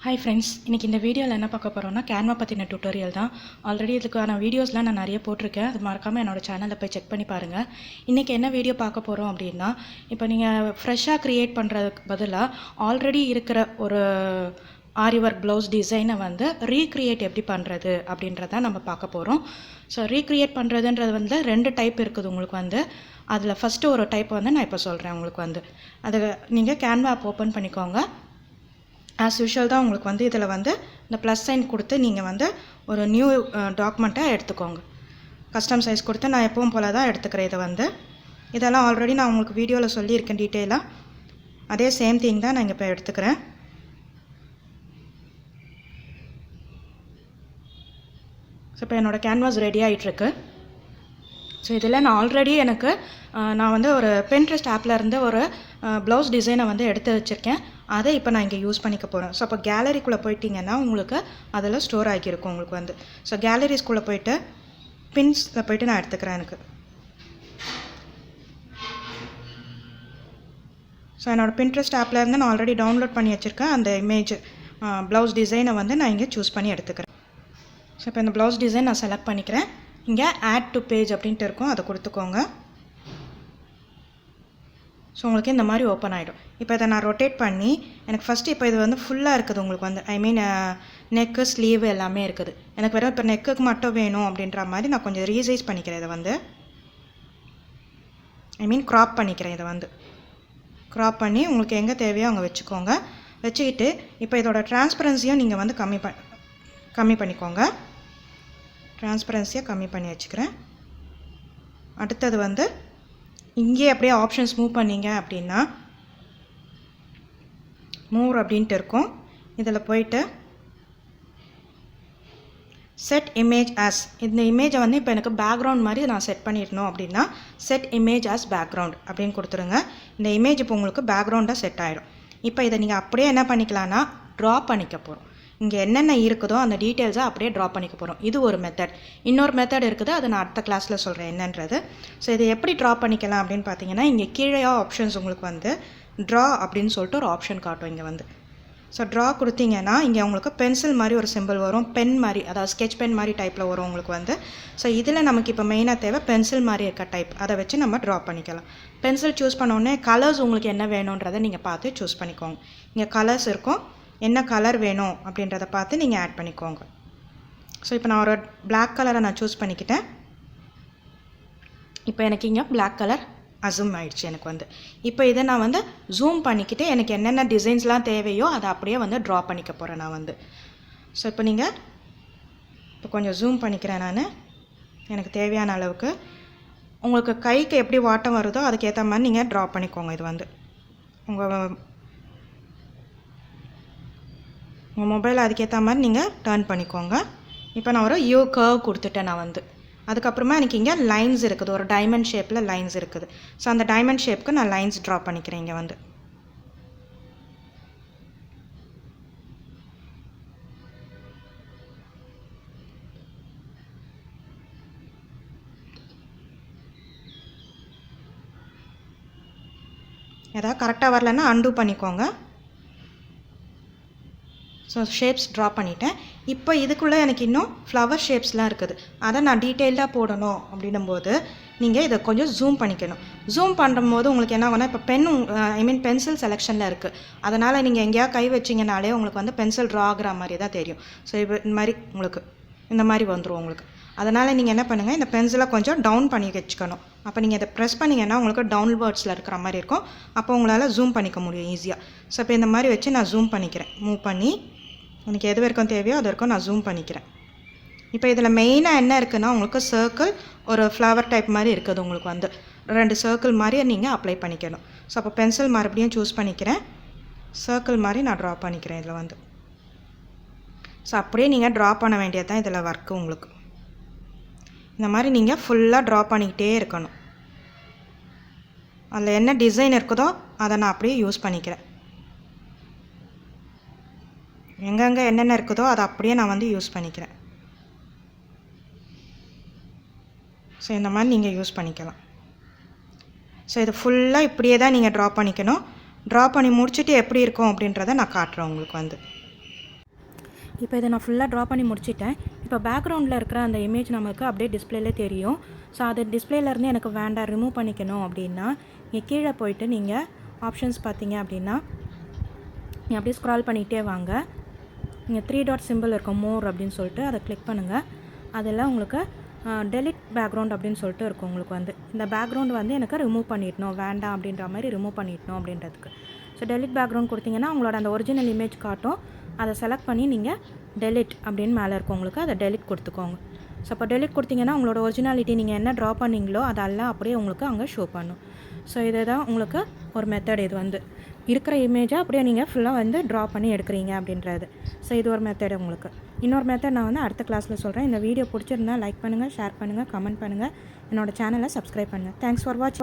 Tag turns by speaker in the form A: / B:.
A: Hi friends, இன்றைக்கி இந்த வீடியோவில் என்ன பார்க்க போகிறோம்னா கேன்வா பற்றின டியூட்டோரியல் தான். ஆல்ரெடி இதுக்கான வீடியோஸ்லாம் நான் நிறைய போட்டிருக்கேன். அது மறக்காமல் என்னோடய சேனலில் போய் செக் பண்ணி பாருங்கள். இன்றைக்கி என்ன வீடியோ பார்க்க போகிறோம் அப்படின்னா, இப்போ நீங்கள் ஃப்ரெஷ்ஷாக க்ரியேட் பண்ணுறதுக்கு பதிலாக ஆல்ரெடி இருக்கிற ஒரு ஆரி ஒர்க் ப்ளவுஸ் டிசைனை வந்து ரீக்ரியேட் எப்படி பண்ணுறது அப்படின்றத நம்ம பார்க்க போகிறோம். ஸோ ரீக்ரியேட் பண்ணுறதுன்றது வந்து 2 டைப் இருக்குது உங்களுக்கு வந்து. அதில் ஃபஸ்ட்டு ஒரு டைப் வந்து நான் இப்போ சொல்கிறேன் உங்களுக்கு வந்து. அது நீங்கள் கேன்வா ஆப் ஓப்பன் பண்ணிக்கோங்க. ஆஸ் யூஷுவல் தான் உங்களுக்கு வந்து இதில் வந்து இந்த ப்ளஸ் சைன் கொடுத்து நீங்கள் வந்து ஒரு நியூ டாக்குமெண்ட்டாக எடுத்துக்கோங்க. கஸ்டம் சைஸ் கொடுத்து நான் எப்பவும் போல் தான் எடுத்துக்கிறேன். இதை வந்து இதெல்லாம் ஆல்ரெடி நான் உங்களுக்கு வீடியோவில் சொல்லியிருக்கேன் டீட்டெயிலாக. அதே சேம் திங் தான் நான் இங்கே இப்போ எடுத்துக்கிறேன். ஸோ இப்போ என்னோடய கேன்வாஸ் ரெடி ஆகிட்டுருக்கு. ஸோ இதில் நான் ஆல்ரெடி நான் வந்து ஒரு Pinterest ஆப்பில் இருந்து ஒரு ப்ளவுஸ் டிசைனை வந்து எடுத்து வச்சுருக்கேன். அதை இப்போ நான் இங்கே யூஸ் பண்ணிக்க போகிறேன். ஸோ அப்போ கேலரிக்குள்ளே போயிட்டிங்கன்னா உங்களுக்கு அதில் ஸ்டோர் ஆகியிருக்கும் உங்களுக்கு வந்து. ஸோ கேலரிஸ்குள்ளே போயிட்டு பின்ஸில் போயிட்டு நான் எடுத்துக்கிறேன். ஸோ என்னோடய Pinterest ஆப்பில் இருந்து நான் ஆல்ரெடி டவுன்லோட் பண்ணி வச்சுருக்கேன். அந்த இமேஜ் ப்ளவுஸ் டிசைனை வந்து நான் இங்கே சூஸ் பண்ணி எடுத்துக்கிறேன். ஸோ இப்போ இந்த ப்ளவுஸ் டிசைன் நான் செலக்ட் பண்ணிக்கிறேன். இங்கே ஆட் டு பேஜ் அப்படின்ட்டு இருக்கும், அதை கொடுத்துக்கோங்க. ஸோ உங்களுக்கு இந்த மாதிரி ஓப்பன் ஆகிடும். இப்போ இதை நான் ரொட்டேட் பண்ணி எனக்கு ஃபஸ்ட்டு இப்போ இது வந்து ஃபுல்லாக இருக்குது உங்களுக்கு வந்து. ஐ மீன் நெக்கு ஸ்லீவ் எல்லாமே இருக்குது. எனக்கு வெறும் இப்போ நெக்குக்கு மட்டும் வேணும் அப்படின்ற மாதிரி நான் கொஞ்சம் ரீசைஸ் பண்ணிக்கிறேன். இதை வந்து ஐ மீன் க்ராப் பண்ணிக்கிறேன். இதை வந்து க்ராப் பண்ணி உங்களுக்கு எங்கே தேவையோ அங்கே வச்சுக்கோங்க. வச்சுக்கிட்டு இப்போ இதோட டிரான்ஸ்பரன்சியும் நீங்கள் வந்து கம்மி பண்ணிக்கோங்க. டிரான்ஸ்பரன்சியை கம்மி பண்ணி வச்சுக்கிறேன். அடுத்தது வந்து இங்கே அப்படியே ஆப்ஷன்ஸ் மூவ் பண்ணிங்க அப்படின்னா மூவ் அப்படின்ட்டு இருக்கும். இதில் போயிட்டு செட் இமேஜ் ஆஸ், இந்த இமேஜை வந்து இப்போ எனக்கு பேக்ரவுண்ட் மாதிரி நான் செட் பண்ணிடணும் அப்படின்னா செட் இமேஜ் ஆஸ் பேக்ரவுண்ட் அப்படின்னு கொடுத்துருங்க. இந்த இமேஜ் இப்போ உங்களுக்கு பேக்ரவுண்டாக செட் ஆகிடும். இப்போ இதை நீங்கள் அப்படியே என்ன பண்ணிக்கலான்னா ட்ரா பண்ணிக்க போகிறோம். இங்கே என்னென்ன இருக்குதோ அந்த டீட்டெயில்ஸை அப்படியே ட்ரா பண்ணிக்க போகிறோம். இது ஒரு மெத்தட். இன்னொரு மெத்தட் இருக்குது, அதை நான் அடுத்த கிளாஸில் சொல்கிறேன் என்னன்றது. ஸோ இதை எப்படி ட்ரா பண்ணிக்கலாம் அப்படின்னு பார்த்தீங்கன்னா, இங்கே கீழே ஆப்ஷன்ஸ் உங்களுக்கு வந்து ட்ரா அப்படின்னு சொல்லிட்டு ஒரு ஆப்ஷன் காட்டும் இங்கே வந்து. ஸோ ட்ரா கொடுத்தீங்கன்னா இங்கே உங்களுக்கு பென்சில் மாதிரி ஒரு சிம்பிள் வரும், பென் மாதிரி, அதாவது ஸ்கெச் பென் மாதிரி டைப்பில் வரும் உங்களுக்கு வந்து. ஸோ இதில் நமக்கு இப்போ மெயினாக தேவை பென்சில் மாதிரி இருக்க டைப். அதை வச்சு நம்ம ட்ரா பண்ணிக்கலாம். பென்சில் சூஸ் பண்ணோடனே கலர்ஸ் உங்களுக்கு என்ன வேணுன்றதை நீங்கள் பார்த்து சூஸ் பண்ணிக்கோங்க. இங்கே கலர்ஸ் இருக்கும், என்ன கலர் வேணும் அப்படின்றத பார்த்து நீங்கள் ஆட் பண்ணிக்கோங்க. ஸோ இப்போ நான் ஒரு பிளாக் கலரை நான் சூஸ் பண்ணிக்கிட்டேன். இப்போ எனக்கு இங்கே பிளாக் கலர் அசூம் ஆயிடுச்சு எனக்கு வந்து. இப்போ இதை நான் வந்து ஜூம் பண்ணிக்கிட்டு எனக்கு என்னென்ன டிசைன்ஸ்லாம் தேவையோ அதை அப்படியே வந்து ட்ரா பண்ணிக்க போகிறேன் நான் வந்து. ஸோ இப்போ நீங்கள் இப்போ கொஞ்சம் ஜூம் பண்ணிக்கிறேன் நான் எனக்கு தேவையான அளவுக்கு. உங்களுக்கு கைக்கு எப்படி வாட்டம் வருதோ அதுக்கேற்ற மாதிரி நீங்கள் ட்ரா பண்ணிக்கோங்க. இது வந்து உங்கள் மொபைல் அதுக்கேற்ற மாதிரி நீங்கள் டர்ன் பண்ணிக்கோங்க. இப்போ நான் ஒரு யூ கர்வ் கொடுத்துட்டேன் நான் வந்து. அதுக்கப்புறமா எனக்கு இங்கே லைன்ஸ் இருக்குது, ஒரு டைமண்ட் ஷேப்பில் லைன்ஸ் இருக்குது. ஸோ அந்த டைமண்ட் ஷேப்புக்கு நான் லைன்ஸ் ட்ரா பண்ணிக்கிறேன் இங்கே வந்து. ஏதாவது கரெக்டாக வரலன்னா அன்டூ பண்ணிக்கோங்க. ஸோ ஷேப்ஸ் ட்ரா பண்ணிட்டேன். இப்போ இதுக்குள்ளே எனக்கு இன்னும் ஃப்ளவர் ஷேப்ஸ்லாம் இருக்குது. அதை நான் டீட்டெயில்டாக போடணும் அப்படின்னும்போது நீங்கள் இதை கொஞ்சம் ஜூம் பண்ணிக்கணும். ஜூம் பண்ணும்போது உங்களுக்கு என்ன ஆகும்னா, இப்போ பென்சில் செலெக்ஷனில் இருக்குது. அதனால் நீங்கள் எங்கேயா கை வச்சிங்கனாலே உங்களுக்கு வந்து பென்சில் ட்ரா ஆகிற மாதிரி தான் தெரியும். ஸோ இப்போ இந்த மாதிரி உங்களுக்கு இந்த மாதிரி வந்துடும் உங்களுக்கு. அதனால் நீங்கள் என்ன பண்ணுங்கள், இந்த பென்சிலை கொஞ்சம் டவுன் பண்ணி வச்சுக்கணும். அப்போ நீங்கள் இதை ப்ரெஸ் பண்ணிங்கன்னா உங்களுக்கு டவுன்வேர்ட்ஸில் இருக்கிற மாதிரி இருக்கும். அப்போ உங்களால் ஜூம் பண்ணிக்க முடியும் ஈஸியாக. ஸோ இப்போ இந்த மாதிரி வச்சு நான் ஜூம் பண்ணிக்கிறேன். மூவ் பண்ணி எனக்கு எது வரைக்கும் தேவையோ அது வரைக்கும் நான் ஜூம் பண்ணிக்கிறேன். இப்போ இதில் மெயினாக என்ன இருக்குன்னா, உங்களுக்கு சர்க்கிள் ஒரு ஃப்ளவர் டைப் மாதிரி இருக்குது. உங்களுக்கு வந்து 2 சர்க்கிள் மாதிரி நீங்கள் அப்ளை பண்ணிக்கணும். ஸோ அப்போ பென்சில் மறுபடியும் சூஸ் பண்ணிக்கிறேன். சர்க்கிள் மாதிரி நான் ட்ரா பண்ணிக்கிறேன் இதில் வந்து. ஸோ அப்படியே நீங்கள் ட்ரா பண்ண வேண்டியது தான் இதில் ஒர்க்கு உங்களுக்கு. இந்த மாதிரி நீங்கள் ஃபுல்லாக ட்ரா பண்ணிக்கிட்டே இருக்கணும். அதில் என்ன டிசைன் இருக்குதோ அதை நான் அப்படியே யூஸ் பண்ணிக்கிறேன். எங்கெங்கே என்னென்ன இருக்குதோ அதை அப்படியே நான் வந்து யூஸ் பண்ணிக்கிறேன். ஸோ இந்த மாதிரி நீங்கள் யூஸ் பண்ணிக்கலாம். ஸோ இது ஃபுல்லாக இப்படியே தான் நீங்கள் ட்ரா பண்ணிக்கணும். ட்ரா பண்ணி முடிச்சுட்டு எப்படி இருக்கும் அப்படின்றத நான் காட்டுறேன் உங்களுக்கு வந்து. இப்போ இதை நான் ஃபுல்லாக ட்ரா பண்ணி முடிச்சிட்டேன். இப்போ பேக்ரவுண்டில் இருக்கிற அந்த இமேஜ் நமக்கு அப்படியே டிஸ்பிளேலே தெரியும். ஸோ அது டிஸ்பிளேலேருந்து எனக்கு வேண்டாம் ரிமூவ் பண்ணிக்கணும் அப்படின்னா இங்கே கீழே போயிட்டு நீங்கள் ஆப்ஷன்ஸ் பார்த்தீங்க அப்படின்னா நீங்கள் அப்படியே ஸ்க்ரால் பண்ணிகிட்டே வாங்க. இங்கே 3 டாட் சிம்பிள் இருக்கும் மோர் அப்படின்னு சொல்லிட்டு அதை கிளிக் பண்ணுங்கள். அதில் உங்களுக்கு டெலிட் பேக்ரவுண்ட் அப்படின்னு சொல்லிட்டு இருக்கும். உங்களுக்கு வந்து இந்த பேக்ரவுண்ட் வந்து எனக்கு ரிமூவ் பண்ணிடணும் வேண்டாம் அப்படின்ற மாதிரி ரிமூவ் பண்ணிடணும் அப்படின்றதுக்கு. ஸோ டெலிட் பேக்ரவுண்ட் கொடுத்தீங்கன்னா உங்களோட அந்த ஒரிஜினல் இமேஜ் காட்டும். அதை செலக்ட் பண்ணி நீங்கள் டெலிட் அப்படின்னு மேலே இருக்கும் உங்களுக்கு அதை டெலிட் கொடுத்துக்கோங்க. ஸோ அப்போ டெலிட் கொடுத்தீங்கன்னா உங்களோட ஒரிஜினாலிட்டி நீங்கள் என்ன ட்ரா பண்ணிங்களோ அதெல்லாம் அப்படியே உங்களுக்கு அங்கே ஷோ பண்ணும். ஸோ இதை தான் உங்களுக்கு ஒரு மெத்தட். இது வந்து இருக்கிற இமேஜை அப்படியே நீங்கள் ஃபுல்லாக வந்து ட்ரா பண்ணி எடுக்கிறீங்க அப்படின்றது. ஸோ இது ஒரு மெத்தட் உங்களுக்கு. இன்னொரு மெத்தட் நான் வந்து அடுத்த கிளாஸில் சொல்கிறேன். இந்த வீடியோ பிடிச்சிருந்தா லைக் பண்ணுங்கள், ஷேர் பண்ணுங்கள், கமெண்ட் பண்ணுங்கள், என்னோடய சேனலை சப்ஸ்கிரைப் பண்ணுங்கள். Thanks for watch.